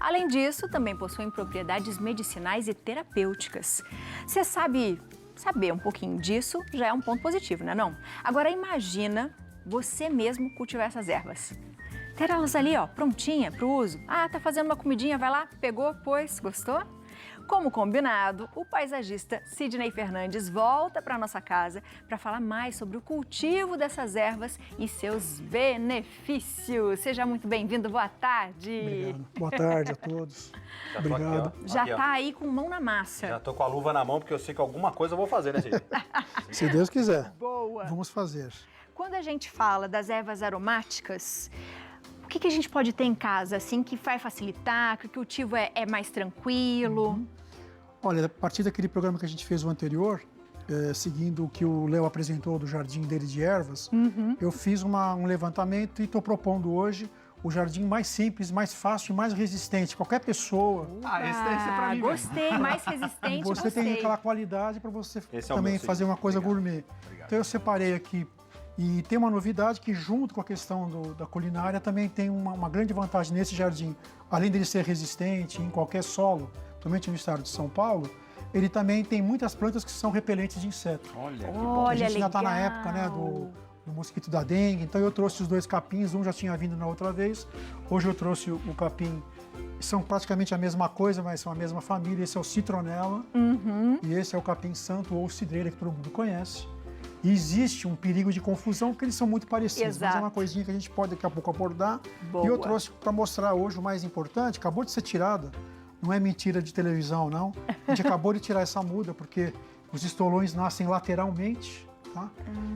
Além disso, também possuem propriedades medicinais e terapêuticas. Você saber um pouquinho disso já é um ponto positivo, né não? Agora imagina você mesmo cultivar essas ervas. Ter elas ali, ó, prontinha para o uso. Ah, tá fazendo uma comidinha, vai lá, pegou, pôs, gostou? Como combinado, o paisagista Sidney Fernandes volta para nossa casa para falar mais sobre o cultivo dessas ervas e seus benefícios. Seja muito bem-vindo, boa tarde. Obrigado. Boa tarde a todos. Obrigado. Aqui, já tá aí com mão na massa. Já tô com a luva na mão porque eu sei que alguma coisa eu vou fazer, né, Sidney? Se Deus quiser. Boa. Vamos fazer. Quando a gente fala das ervas aromáticas, o que a gente pode ter em casa, assim, que vai facilitar, que o cultivo é mais tranquilo? Olha, a partir daquele programa que a gente fez o anterior, seguindo o que o Léo apresentou do jardim dele de ervas, eu fiz um levantamento e estou propondo hoje o jardim mais simples, mais fácil e mais resistente. Qualquer pessoa... Esse deve ser pra mim. Gostei, mais resistente, Você tem aquela qualidade para você também fazer uma coisa gourmet. Obrigado. Então eu separei aqui. E tem uma novidade que, junto com a questão da culinária, também tem uma grande vantagem nesse jardim. Além dele ser resistente em qualquer solo, principalmente no estado de São Paulo, ele também tem muitas plantas que são repelentes de insetos. Olha, que bom. A gente ainda está na legal. época, né, do mosquito da dengue, então eu trouxe os dois capins, um já tinha vindo na outra vez. Hoje eu trouxe o capim, são praticamente a mesma coisa, mas são a mesma família. Esse é o citronela e esse é o capim santo ou cidreira, que todo mundo conhece. E existe um perigo de confusão, porque eles são muito parecidos. Exato. Mas é uma coisinha que a gente pode daqui a pouco abordar. Boa. E eu trouxe para mostrar hoje o mais importante, acabou de ser tirada, não é mentira de televisão, não. A gente acabou de tirar essa muda, porque os estolões nascem lateralmente, tá?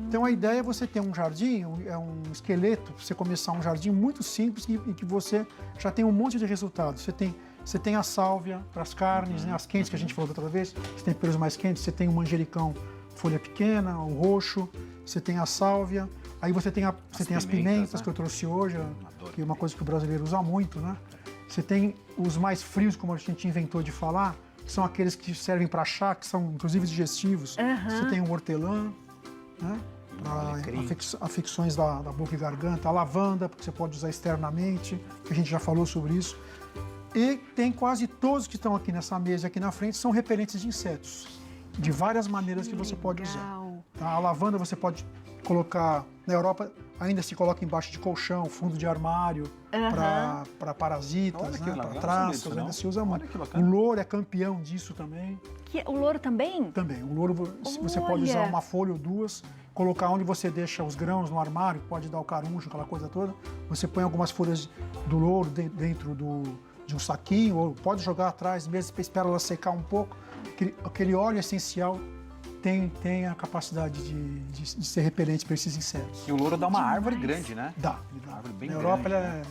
Então a ideia é você ter um jardim, é um esqueleto, você começar um jardim muito simples e que você já tem um monte de resultados. Você tem a sálvia para as carnes, né, as quentes que a gente falou da outra vez, os temperos mais quentes, você tem o manjericão, folha pequena, o roxo, você tem a sálvia, aí você tem as pimentas, né, que eu trouxe hoje, que é uma coisa que o brasileiro usa muito, né? Você tem os mais frios, como a gente inventou de falar, que são aqueles que servem para chá, que são inclusive digestivos. Você tem o hortelã, né? Para afecções da boca e garganta, a lavanda, porque você pode usar externamente, que a gente já falou sobre isso. E tem quase todos que estão aqui nessa mesa, aqui na frente, são repelentes de insetos. De várias maneiras que você pode usar. Tá? A lavanda você pode colocar, na Europa ainda se coloca embaixo de colchão, fundo de armário, para parasitas, né? Para traças, ainda se usa muito. O louro é campeão disso também. O louro também? Também. O louro você pode usar uma folha ou duas, colocar onde você deixa os grãos no armário, pode dar o caruncho, aquela coisa toda. Você põe algumas folhas do louro dentro de um saquinho, ou pode jogar atrás mesmo, espera ela secar um pouco. Aquele óleo essencial tem a capacidade de ser repelente para esses insetos. E o louro dá uma árvore grande, né? Dá. Uma árvore bem na Europa, grande,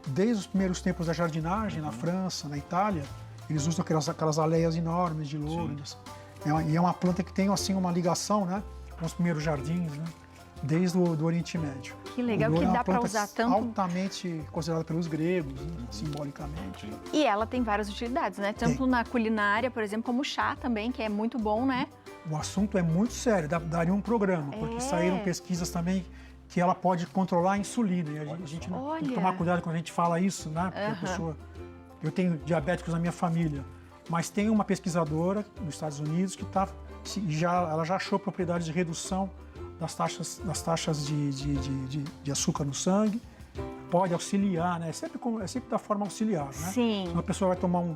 desde os primeiros tempos da jardinagem, na França, na Itália, eles usam aquelas aleias enormes de louro. E é uma planta que tem assim, uma ligação, né, com os primeiros jardins, né, desde o Oriente Médio. Que legal, que dá para usar tanto... altamente considerada pelos gregos, né, simbolicamente. E ela tem várias utilidades, né? Tanto na culinária, por exemplo, como o chá também, que é muito bom, né? O assunto é muito sério, daria um programa, porque saíram pesquisas também que ela pode controlar a insulina. E a gente tem que tomar cuidado quando a gente fala isso, né? Porque eu tenho diabéticos na minha família, mas tem uma pesquisadora nos Estados Unidos que ela já achou propriedades de redução das taxas de açúcar no sangue, pode auxiliar, né? É sempre da forma auxiliar, né? Sim. Uma pessoa vai tomar um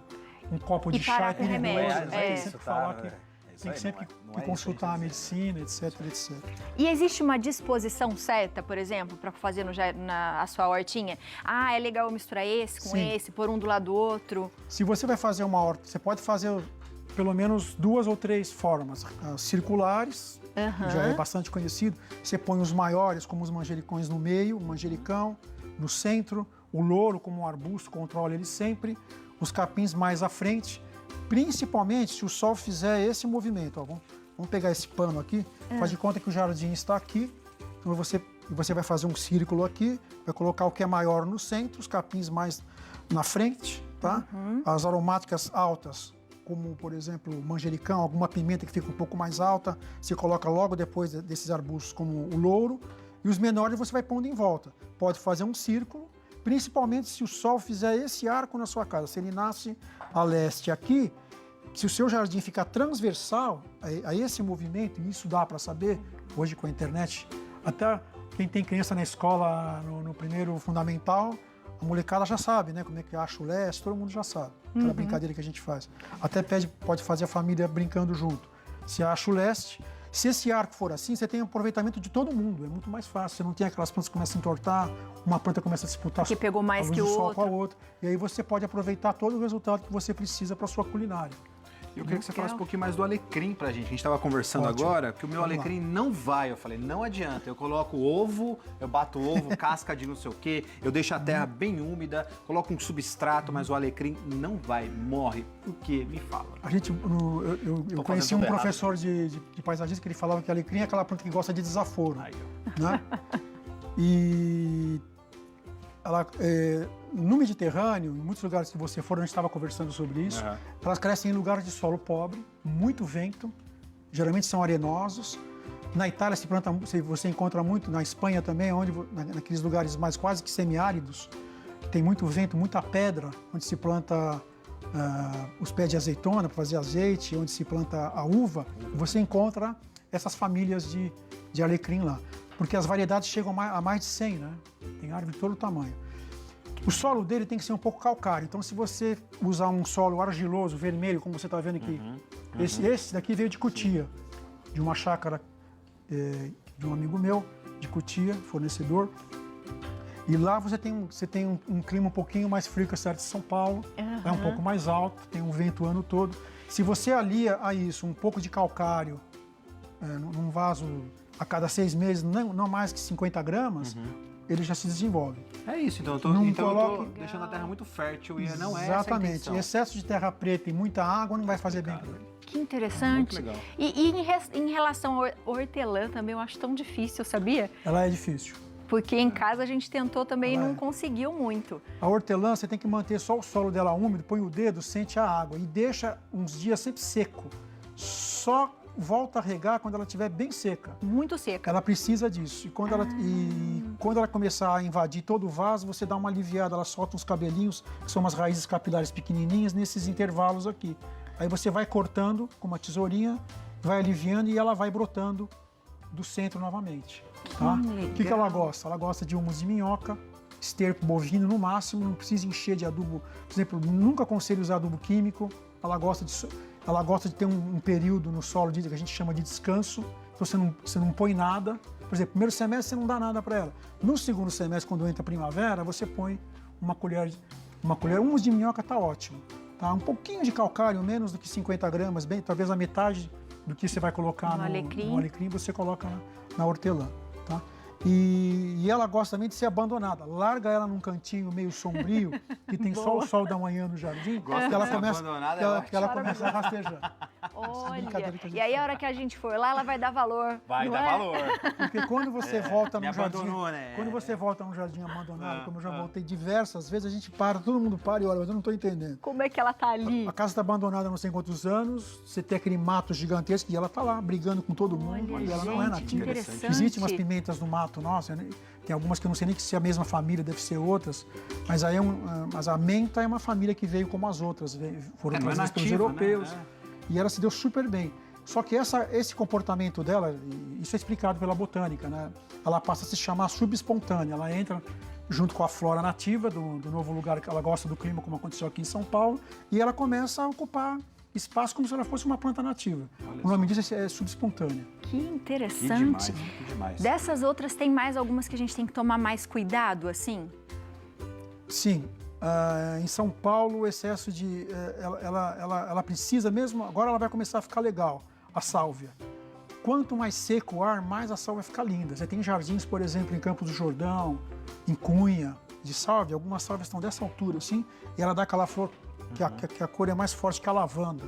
copo de chá, é perigoso, tem sempre que falar que tem sempre que consultar a medicina, etc, etc. E existe uma disposição certa, por exemplo, para fazer a sua hortinha? Ah, é legal eu misturar esse com esse, pôr um do lado do outro? Se você vai fazer uma horta, você pode fazer pelo menos 2 ou 3 formas. Circulares, já é bastante conhecido. Você põe os maiores, como os manjericões, no meio, o manjericão, no centro, o louro como um arbusto, controla ele sempre, os capins mais à frente, principalmente se o sol fizer esse movimento. Ó, vamos pegar esse pano aqui, faz de conta que o jardim está aqui, então você vai fazer um círculo aqui, vai colocar o que é maior no centro, os capins mais na frente, tá? As aromáticas altas, como, por exemplo, manjericão, alguma pimenta que fica um pouco mais alta, você coloca logo depois desses arbustos, como o louro, e os menores você vai pondo em volta. Pode fazer um círculo, principalmente se o sol fizer esse arco na sua casa. Se ele nasce a leste aqui, se o seu jardim ficar transversal a esse movimento, e isso dá para saber, hoje com a internet, até quem tem criança na escola, no primeiro fundamental, a molecada já sabe, né? Como é que acha o leste, todo mundo já sabe. Aquela brincadeira que a gente faz. Até pode fazer a família brincando junto. Se acha o leste, se esse arco for assim, você tem um aproveitamento de todo mundo. É muito mais fácil. Você não tem aquelas plantas que começam a entortar, uma planta começa a disputar Que pegou mais a luz que do sol outra. com a outra. E aí você pode aproveitar todo o resultado que você precisa para sua culinária. Eu queria que você falasse um pouquinho mais do alecrim pra gente. A gente estava conversando Ótimo. agora que o meu Vamos lá. alecrim não vai. Eu falei, não adianta. Eu coloco ovo, eu bato ovo, casca de não sei o quê, eu deixo a terra bem úmida, coloco um substrato, mas o alecrim não vai, morre. Por quê? Me fala. A gente, eu conheci um tudo errado. professor de paisagismo que ele falava que alecrim é aquela planta que gosta de desaforo. Aí, ó. Né? E ela, no Mediterrâneo, em muitos lugares que você for, a gente estava conversando sobre isso, Aham. elas crescem em lugares de solo pobre, muito vento, geralmente são arenosos. Na Itália você encontra muito, na Espanha também, naqueles lugares mais quase que semiáridos, tem muito vento, muita pedra, onde se planta os pés de azeitona para fazer azeite, onde se planta a uva, você encontra essas famílias de alecrim lá. Porque as variedades chegam a mais de 100, né? Tem árvore de todo tamanho. O solo dele tem que ser um pouco calcário. Então, se você usar um solo argiloso, vermelho, como você está vendo aqui, esse daqui veio de Cotia, de uma chácara de um amigo meu, de Cotia, fornecedor. E lá você tem um clima um pouquinho mais frio que a cidade de São Paulo, é um pouco mais alto, tem um vento o ano todo. Se você alia a isso um pouco de calcário num vaso a cada 6 meses, não mais que 50 gramas, ele já se desenvolve. É isso, então eu tô, Não eu tô coloque- deixando a terra muito fértil e não é essa a Exatamente. intenção. Excesso de terra preta e muita água não vai fazer bem para ele. Que interessante. Muito legal. E em relação ao hortelã também eu acho tão difícil, sabia? Ela é difícil. Porque em casa a gente tentou também e Ela não é. conseguiu muito. A hortelã, você tem que manter só o solo dela úmido, põe o dedo, sente a água e deixa uns dias sempre seco. Só volta a regar quando ela estiver bem seca. Muito seca. Ela precisa disso. E quando ela começar a invadir todo o vaso, você dá uma aliviada, ela solta uns cabelinhos, que são umas raízes capilares pequenininhas, nesses intervalos aqui. Aí você vai cortando com uma tesourinha, vai aliviando e ela vai brotando do centro novamente. Tá? O que ela gosta? Ela gosta de humus de minhoca, esterco bovino no máximo, não precisa encher de adubo. Por exemplo, nunca aconselho usar adubo químico. Ela gosta de ter um período no solo que a gente chama de descanso. Então você não põe nada. Por exemplo, primeiro semestre você não dá nada para ela. No segundo semestre, quando entra a primavera, você põe uma colher humus de minhoca está ótimo. Tá? Um pouquinho de calcário, menos do que 50 gramas, talvez a metade do que você vai colocar no alecrim, você coloca na hortelã. Tá? E ela gosta também de ser abandonada. Larga ela num cantinho meio sombrio, que tem só o sol da manhã no jardim, Gosta que ela de ser começa, abandonada, que ela começa a rastejar. Olha, brincadeira que a gente e aí a faz. hora que a gente for lá, ela vai dar valor. Vai não dar é? valor. Porque quando você volta me num jardim, abandonou, né? quando você volta num jardim abandonado, como eu já voltei diversas vezes, a gente para, todo mundo para e olha, mas eu não estou entendendo. Como é que ela tá ali? A casa está abandonada há não sei quantos anos, você tem aquele mato gigantesco e ela está lá brigando com todo mundo Olha, e ela não é gente, que nativa. interessante. Existem umas pimentas no mato, nossa, tem algumas que eu não sei nem se é a mesma família, deve ser outras, mas aí mas a menta é uma família que veio como as outras, foram não é trazidas pelos nativa, europeus, né? e ela se deu super bem. Só que esse comportamento dela, isso é explicado pela botânica, né? Ela passa a se chamar subespontânea, ela entra junto com a flora nativa do novo lugar que ela gosta do clima, como aconteceu aqui em São Paulo, e ela começa a ocupar espaço como se ela fosse uma planta nativa. O nome disso é subespontânea. Que Que interessante. demais, que demais. Dessas outras, tem mais algumas que a gente tem que tomar mais cuidado, assim? Sim, em São Paulo o excesso de... ela precisa mesmo... Agora ela vai começar a ficar legal, a sálvia. Quanto mais seco o ar, mais a sálvia fica linda. Você tem jardins, por exemplo, em Campos do Jordão, em Cunha, de sálvia. Algumas sálvias estão dessa altura, assim, e ela dá aquela flor que a cor é mais forte que a lavanda.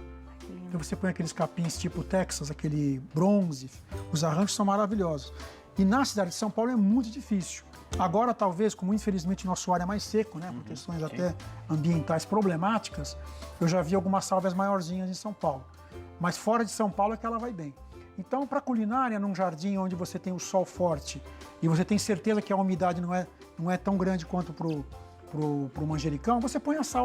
Então você põe aqueles capins tipo Texas, aquele bronze, os arranjos são maravilhosos. E na cidade de São Paulo é muito difícil. Agora, talvez, como infelizmente nosso ar é mais seco, né, por questões até ambientais problemáticas, eu já vi algumas sálvias maiorzinhas em São Paulo. Mas fora de São Paulo é que ela vai bem. Então, para culinária, num jardim onde você tem o sol forte e você tem certeza que a umidade não é tão grande quanto para o manjericão, você põe a sal